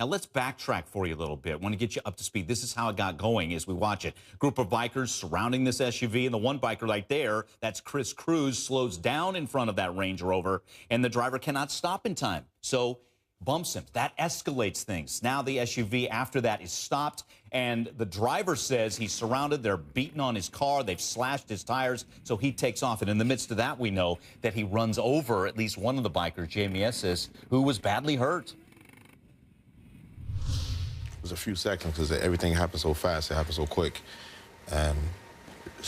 Now, let's backtrack for you a little bit. I want to get you up to speed. This is how it got going as we watch it. Group of bikers surrounding this SUV, and the one biker right there, that's Chris Cruz, slows down in front of that Range Rover, and the driver cannot stop in time. So bumps him. That escalates things. Now the SUV after that is stopped, and the driver says he's surrounded. They're beating on his car. They've slashed his tires, so he takes off. And in the midst of that, we know that he runs over at least one of the bikers, Jamie Esses, who was badly hurt. It was a few seconds because everything happened so fast, it happened so quick. And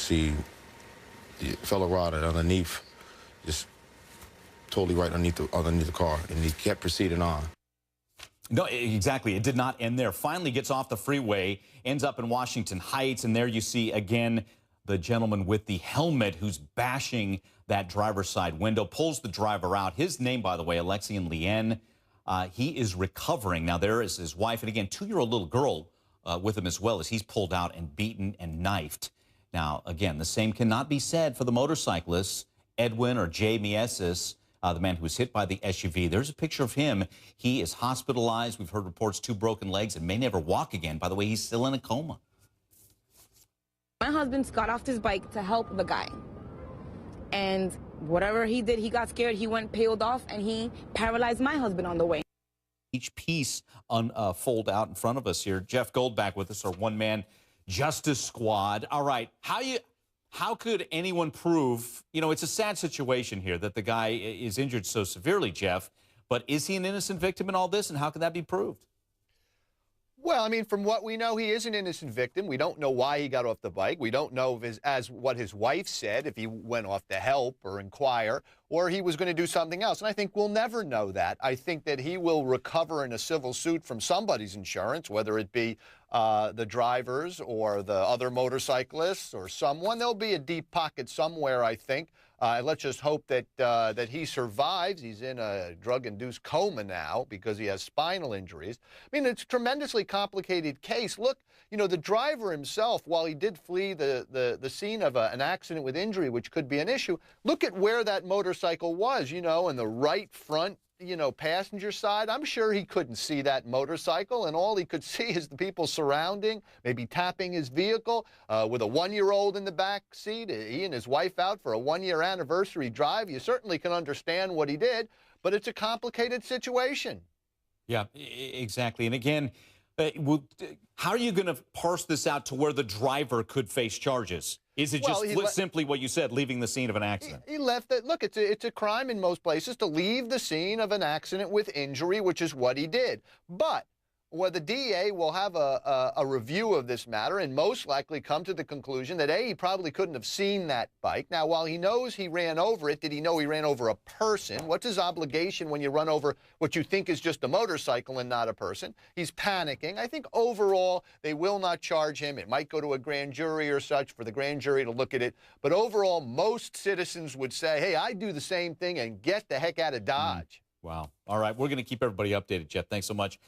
the fellow rider underneath, just totally right underneath the car, and he kept proceeding on. No, exactly. It did not end there. Finally gets off the freeway, ends up in Washington Heights, and there you see again the gentleman with the helmet who's bashing that driver's side window, pulls the driver out. His name, by the way, Alexian Lien. He is recovering. Now, there is his wife, and again, 2-year-old little girl with him as well, as he's pulled out and beaten and knifed. Now, again, the same cannot be said for the motorcyclists, Edwin or Jamie Esses, the man who was hit by the SUV. There's a picture of him. He is hospitalized. We've heard reports, 2 broken legs, and may never walk again. By the way, he's still in a coma. My husband got off his bike to help the guy. And whatever he did, he got scared, he went peeled off, and he paralyzed my husband on the way. Each piece unfold out in front of us here. Jeff Gold back with us, our one-man justice squad. All right, how could anyone prove, you know, it's a sad situation here that the guy is injured so severely, Jeff, but is he an innocent victim in all this, and how can that be proved? Well, I mean, from what we know, he is an innocent victim. We don't know why he got off the bike. We don't know as what his wife said, if he went off to help or inquire, or he was going to do something else. And I think we'll never know that. I think that he will recover in a civil suit from somebody's insurance, whether it be the drivers or the other motorcyclists or someone. There'll be a deep pocket somewhere, I think. Let's just hope that that he survives. He's in a drug-induced coma now because he has spinal injuries. I mean, it's a tremendously complicated case. Look, you know, the driver himself, while he did flee the scene of an accident with injury, which could be an issue, look at where that motorcycle was, you know, in the right front, you know, passenger side. I'm sure he couldn't see that motorcycle, and all he could see is the people surrounding, maybe tapping his vehicle with a 1-year-old in the back seat. He and his wife out for a 1-year anniversary drive. You certainly can understand what he did, but it's a complicated situation. Yeah, exactly. And again, how are you going to parse this out to where the driver could face charges? Is it just simply what you said, leaving the scene of an accident? He left it. Look, it's a crime in most places to leave the scene of an accident with injury, which is what he did. But well, the DA will have a review of this matter and most likely come to the conclusion that, A, he probably couldn't have seen that bike. Now, while he knows he ran over it, did he know he ran over a person? What's his obligation when you run over what you think is just a motorcycle and not a person? He's panicking. I think overall they will not charge him. It might go to a grand jury or such for the grand jury to look at it. But overall, most citizens would say, hey, I'd do the same thing and get the heck out of Dodge. Wow. All right. We're going to keep everybody updated, Jeff. Thanks so much.